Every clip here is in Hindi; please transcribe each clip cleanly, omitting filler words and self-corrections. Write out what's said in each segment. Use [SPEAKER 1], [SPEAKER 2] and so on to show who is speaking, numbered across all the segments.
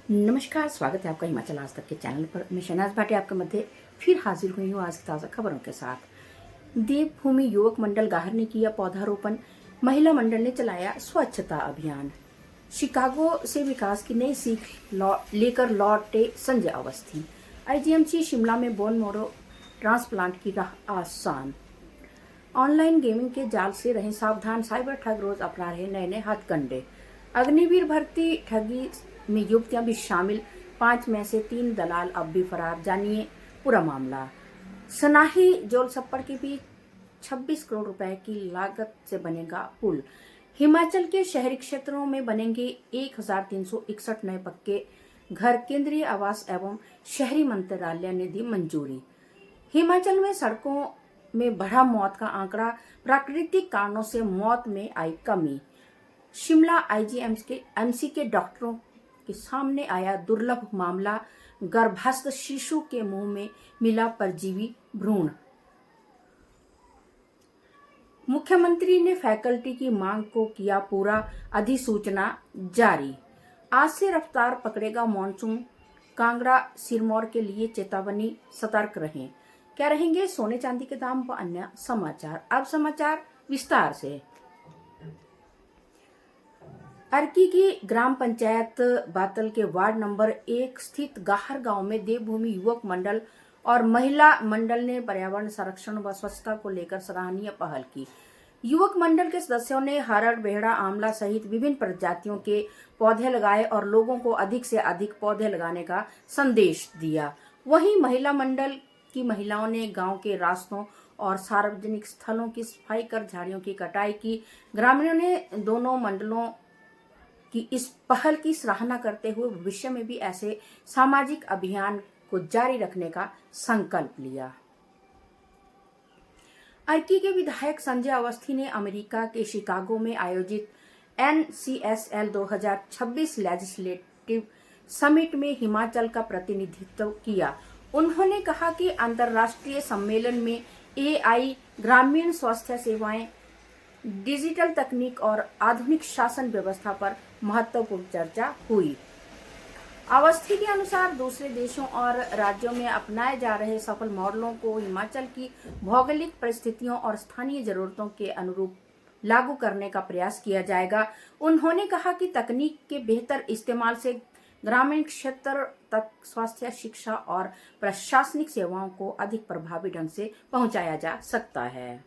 [SPEAKER 1] नमस्कार, स्वागत है आपका हिमाचल आज तक के चैनल पर। मैं शहनाज भाटी आपके मध्य फिर हाजिर हुई हूँ आज की ताज़ा खबरों के साथ। देवभूमि युवक मंडल गाहर ने किया पौधारोपण, महिला मंडल ने चलाया स्वच्छता अभियान। शिकागो से विकास की नई सीख लेकर लौटे संजय अवस्थी। आईजीएमसी शिमला में बोन मैरो ट्रांसप्लांट की राह आसान। ऑनलाइन गेमिंग के जाल से रहें सावधान, साइबर ठग रोज अपना रहे नए नए हथकंडे। अग्निवीर भर्ती ठगी में युवतियां भी शामिल, 5 में से 3 दलाल अब भी फरार। जानिए पूरा मामला। सनाही जोलसप्पड़ के बीच 26 करोड़ रुपए की लागत से बनेगा पुल। हिमाचल के शहरी क्षेत्रों में बनेंगे 1361 नए पक्के घर। केंद्रीय आवास एवं शहरी मंत्रालय ने दी मंजूरी। हिमाचल में सड़कों में बढ़ा मौत का आंकड़ा, प्राकृतिक कारणों से मौत में आई कमी। शिमला आईजीएमसी के डॉक्टरों के सामने आया दुर्लभ मामला, गर्भस्थ शिशु के मुंह में मिला परजीवी भ्रूण। मुख्यमंत्री ने फैकल्टी की मांग को किया पूरा, अधिसूचना जारी। आज से रफ्तार पकड़ेगा मॉनसून, कांगड़ा सिरमौर के लिए चेतावनी, सतर्क रहें। क्या रहेंगे सोने चांदी के दाम व अन्य समाचार। अब समाचार विस्तार से। अर्की की ग्राम पंचायत बातल के वार्ड नंबर 1 स्थित गाहर गांव में देवभूमि युवक मंडल और महिला मंडल ने पर्यावरण संरक्षण व स्वच्छता को लेकर सराहनीय पहल की। युवक मंडल के सदस्यों ने हरड़, बेहड़ा, आंवला सहित विभिन्न प्रजातियों के पौधे लगाए और लोगों को अधिक से अधिक पौधे लगाने का संदेश दिया। वहीं महिला मंडल की महिलाओं ने गांव के रास्तों और सार्वजनिक स्थलों की सफाई कर झाड़ियों की कटाई की। ग्रामीणों ने दोनों मंडलों की इस पहल की सराहना करते हुए भविष्य में भी ऐसे सामाजिक अभियान को जारी रखने का संकल्प लिया। अर्की के विधायक संजय अवस्थी ने अमेरिका के शिकागो में आयोजित NCSL 2026 लेजिस्लेटिव समिट में हिमाचल का प्रतिनिधित्व किया। उन्होंने कहा कि अंतर्राष्ट्रीय सम्मेलन में AI, ग्रामीण स्वास्थ्य सेवाएं, डिजिटल तकनीक और आधुनिक शासन व्यवस्था पर महत्वपूर्ण चर्चा हुई। अवस्थी के अनुसार दूसरे देशों और राज्यों में अपनाए जा रहे सफल मॉडलों को हिमाचल की भौगोलिक परिस्थितियों और स्थानीय जरूरतों के अनुरूप लागू करने का प्रयास किया जाएगा। उन्होंने कहा कि तकनीक के बेहतर इस्तेमाल से ग्रामीण क्षेत्र तक स्वास्थ्य, शिक्षा और प्रशासनिक सेवाओं को अधिक प्रभावी ढंग से पहुंचाया जा सकता है।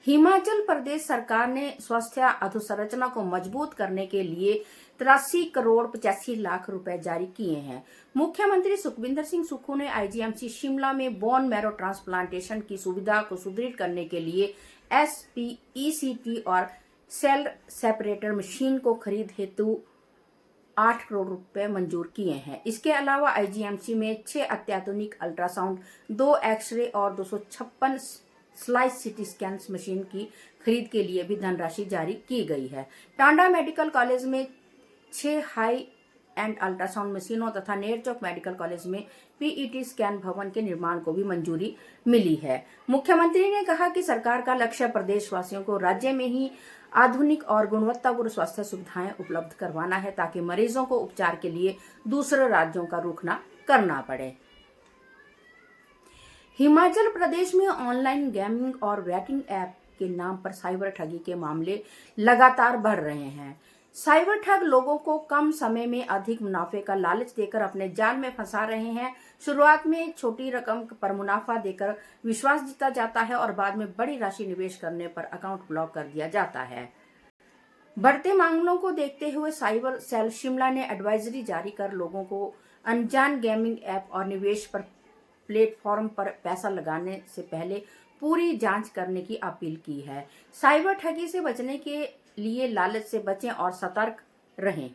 [SPEAKER 1] हिमाचल प्रदेश सरकार ने स्वास्थ्य अधोसंरचना को मजबूत करने के लिए 83 करोड़ 85 लाख रुपए जारी किए हैं। मुख्यमंत्री सुखविंदर सिंह सुक्खू ने आईजीएमसी शिमला में बोन मैरो ट्रांसप्लांटेशन की सुविधा को सुदृढ़ करने के लिए SPECT और सेल सेपरेटर मशीन को खरीद हेतु 8 करोड़ रुपए मंजूर किए हैं। इसके अलावा आईजीएमसी में 6 अत्याधुनिक अल्ट्रासाउंड, 2 एक्सरे और 256 स्लाइस सिटी स्कैन मशीन की खरीद के लिए भी धनराशि जारी की गई है। टांडा मेडिकल कॉलेज में 6 हाई एंड अल्ट्रासाउंड मशीनों तथा नेरचौक मेडिकल कॉलेज में PET स्कैन भवन के निर्माण को भी मंजूरी मिली है। मुख्यमंत्री ने कहा कि सरकार का लक्ष्य प्रदेशवासियों को राज्य में ही आधुनिक और गुणवत्तापूर्ण स्वास्थ्य सुविधाएं उपलब्ध करवाना है, ताकि मरीजों को उपचार के लिए दूसरे राज्यों का रुख न करना पड़े। हिमाचल प्रदेश में ऑनलाइन गेमिंग और बैटिंग ऐप के नाम पर साइबर ठगी के मामले लगातार बढ़ रहे हैं। साइबर ठग लोगों को कम समय में अधिक मुनाफे का लालच देकर अपने जाल में फंसा रहे हैं। शुरुआत में छोटी रकम पर मुनाफा देकर विश्वास जीता जाता है और बाद में बड़ी राशि निवेश करने पर अकाउंट ब्लॉक कर दिया जाता है। बढ़ते मामलों को देखते हुए साइबर सेल शिमला ने एडवाइजरी जारी कर लोगों को अनजान गेमिंग ऐप और निवेश पर प्लेटफॉर्म पर पैसा लगाने से पहले पूरी जांच करने की अपील की है। साइबर ठगी से बचने के लिए लालच से बचें और सतर्क रहें।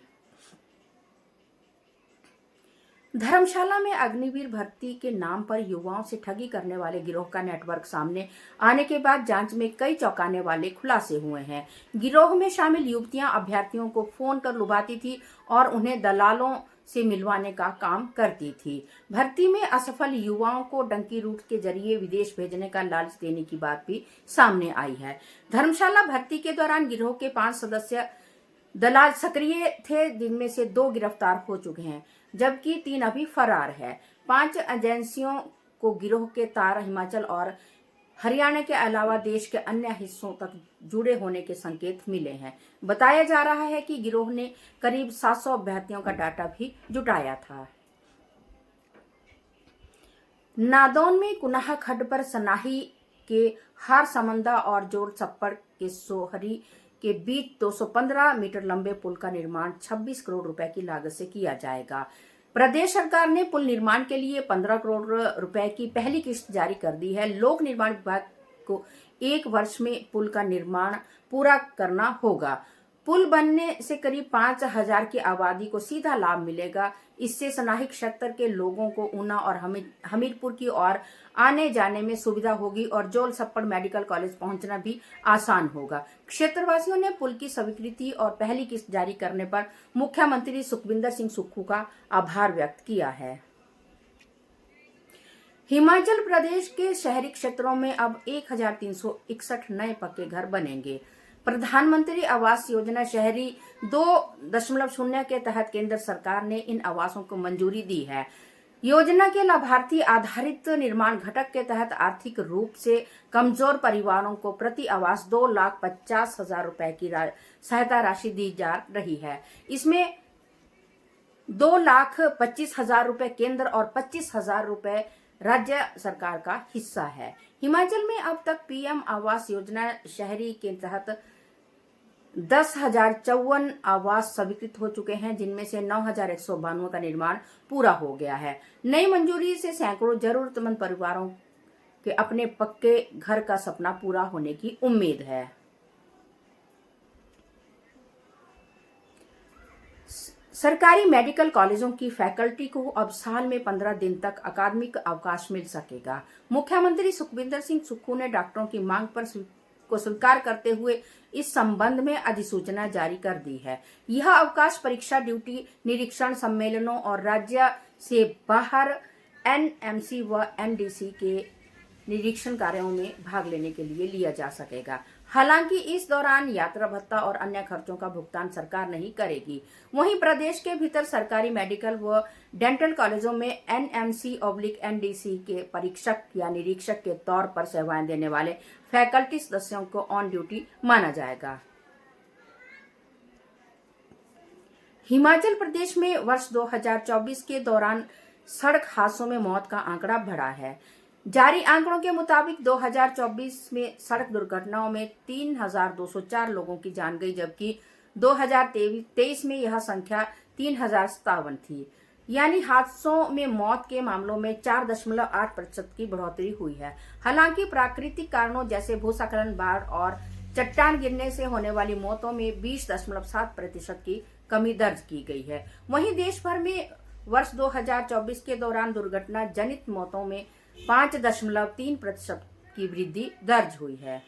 [SPEAKER 1] धर्मशाला में अग्निवीर भर्ती के नाम पर युवाओं से ठगी करने वाले गिरोह का नेटवर्क सामने आने के बाद जांच में कई चौंकाने वाले खुलासे हुए हैं। गिरोह में शामिल युवतियां अभ्यर्थियों को फोन कर लुभाती थी और उन्हें दलालों से मिलवाने का काम करती थी। भर्ती में असफल युवाओं को डंकी रूट के जरिए विदेश भेजने का लालच देने की बात भी सामने आई है। धर्मशाला भर्ती के दौरान गिरोह के 5 सदस्य दलाल सक्रिय थे, जिनमें से 2 गिरफ्तार हो चुके हैं, जबकि 3 अभी फरार है। 5 एजेंसियों को गिरोह के तार हिमाचल और हरियाणा के अलावा देश के अन्य हिस्सों तक जुड़े होने के संकेत मिले हैं। बताया जा रहा है कि गिरोह ने करीब 700 अभ्यर्थियों का डाटा भी जुटाया था। नादौन में कुनाह खड्ड पर सनाही के हारसमंदा और जोर छप्पड़ के सोहरी के बीच 215 मीटर लंबे पुल का निर्माण 26 करोड़ रुपए की लागत से किया जाएगा। प्रदेश सरकार ने पुल निर्माण के लिए 15 करोड़ रुपए की पहली किस्त जारी कर दी है। लोक निर्माण विभाग को 1 वर्ष में पुल का निर्माण पूरा करना होगा। पुल बनने से करीब 5,000 की आबादी को सीधा लाभ मिलेगा। इससे सनाही क्षेत्र के लोगों को ऊना और हमीरपुर की ओर आने जाने में सुविधा होगी और जोल छप्पड़ मेडिकल कॉलेज पहुंचना भी आसान होगा। क्षेत्रवासियों ने पुल की स्वीकृति और पहली किस्त जारी करने पर मुख्यमंत्री सुखविंदर सिंह सुक्खू का आभार व्यक्त किया है। हिमाचल प्रदेश के शहरी क्षेत्रों में अब 1,361 नए पक्के घर बनेंगे। प्रधानमंत्री आवास योजना शहरी 2.0 के तहत केंद्र सरकार ने इन आवासों को मंजूरी दी है। योजना के लाभार्थी आधारित निर्माण घटक के तहत आर्थिक रूप से कमजोर परिवारों को प्रति आवास 2,50,000 रुपए की सहायता राशि दी जा रही है। इसमें 2,25,000 रुपए केंद्र और 25,000 रुपए राज्य सरकार का हिस्सा है। हिमाचल में अब तक पीएम आवास योजना शहरी के तहत 10,054 आवास स्वीकृत हो चुके हैं, जिनमें से 9,192 का निर्माण पूरा हो गया है। नई मंजूरी से सैकड़ों जरूरतमंद परिवारों के अपने पक्के घर का सपना पूरा होने की उम्मीद है। सरकारी मेडिकल कॉलेजों की फैकल्टी को अब साल में 15 दिन तक अकादमिक अवकाश मिल सकेगा। मुख्यमंत्री सुखविंदर सिंह सुक्खू ने डॉक्टरों की मांग को स्वीकार करते हुए इस संबंध में अधिसूचना जारी कर दी है। यह अवकाश परीक्षा, ड्यूटी, निरीक्षण, सम्मेलनों और राज्य से बाहर एनएमसी व एनडीसी के निरीक्षण कार्यों में भाग लेने के लिए लिया जा सकेगा। हालांकि इस दौरान यात्रा भत्ता और अन्य खर्चों का भुगतान सरकार नहीं करेगी। वहीं प्रदेश के भीतर सरकारी मेडिकल व डेंटल कॉलेजों में एनएमसी/एनडीसी के परीक्षक या निरीक्षक के तौर पर सेवाएं देने वाले फैकल्टी सदस्यों को ऑन ड्यूटी माना जाएगा। हिमाचल प्रदेश में वर्ष 2024 के दौरान सड़क हादसों में मौत का आंकड़ा बढ़ा है। जारी आंकड़ों के मुताबिक 2024 में सड़क दुर्घटनाओं में 3,204 लोगों की जान गई, जबकि 2023 में यह संख्या 3,057 थी। यानी हादसों में मौत के मामलों में 4.8% की बढ़ोतरी हुई है। हालांकि प्राकृतिक कारणों जैसे भूस्खलन, बाढ़ और चट्टान गिरने से होने वाली मौतों में 20.7% की कमी दर्ज की गई है। वहीं देश भर में वर्ष 2024 के दौरान दुर्घटना जनित मौतों में 5.3% की वृद्धि दर्ज हुई है।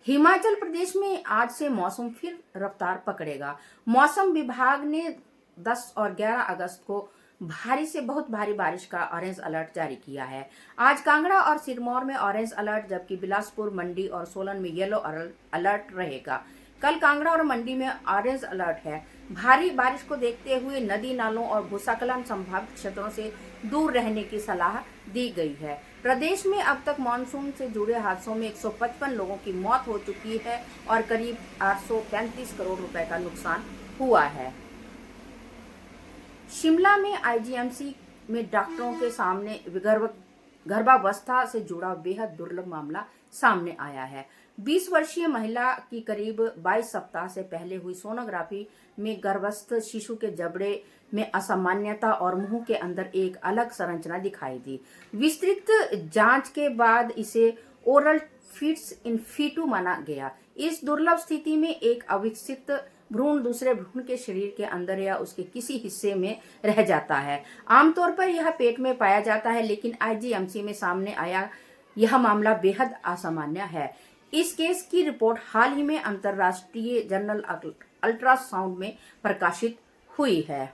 [SPEAKER 1] हिमाचल प्रदेश में आज से मौसम फिर रफ्तार पकड़ेगा। मौसम विभाग ने 10 और 11 अगस्त को भारी से बहुत भारी बारिश का ऑरेंज अलर्ट जारी किया है। आज कांगड़ा और सिरमौर में ऑरेंज अलर्ट, जबकि बिलासपुर, मंडी और सोलन में येलो अलर्ट रहेगा। कल कांगड़ा और मंडी में ऑरेंज अलर्ट है। भारी बारिश को देखते हुए नदी नालों और भूस्खलन संभावित क्षेत्रों से दूर रहने की सलाह दी गई है। प्रदेश में अब तक मानसून से जुड़े हादसों में 155 लोगों की मौत हो चुकी है और करीब 835 करोड़ रुपए का नुकसान हुआ है। शिमला में आईजीएमसी में डॉक्टरों के सामने गर्भावस्था से जुड़ा बेहद दुर्लभ मामला सामने आया है। 20 वर्षीय महिला की करीब 22 सप्ताह से पहले हुई सोनोग्राफी में गर्भस्थ शिशु के जबड़े में असामान्यता और मुंह के अंदर एक अलग संरचना दिखाई दी। विस्तृत जांच के बाद इसे ओरल फीटस इन फीटू माना गया। इस दुर्लभ स्थिति में एक अविकसित भ्रूण दूसरे भ्रूण के शरीर के अंदर या उसके किसी हिस्से में रह जाता है। आमतौर पर यह पेट में पाया जाता है, लेकिन आईजीएमसी में सामने आया यह मामला बेहद असामान्य है। इस केस की रिपोर्ट हाल ही में अंतर्राष्ट्रीय जर्नल अल्ट्रासाउंड में प्रकाशित हुई है।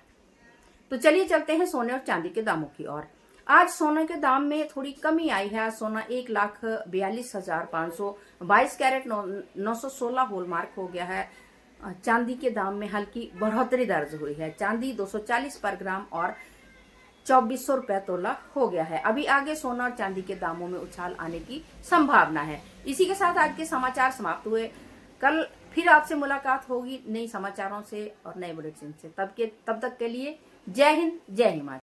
[SPEAKER 1] तो चलिए चलते हैं सोने और चांदी के दामों की ओर। आज सोने के दाम में थोड़ी कमी आई है। आज सोना 1,42,500 22 कैरेट 916 हॉलमार्क हो गया है। चांदी के दाम में हल्की बढ़ोतरी दर्ज हुई है। चांदी 240 पर ग्राम और 2400 रुपए तोला हो गया है। अभी आगे सोना और चांदी के दामों में उछाल आने की संभावना है। इसी के साथ आज के समाचार समाप्त हुए। कल फिर आपसे मुलाकात होगी नई समाचारों से और नए बुलेटिन से। तब तक के लिए जय हिंद, जय हिमाचल।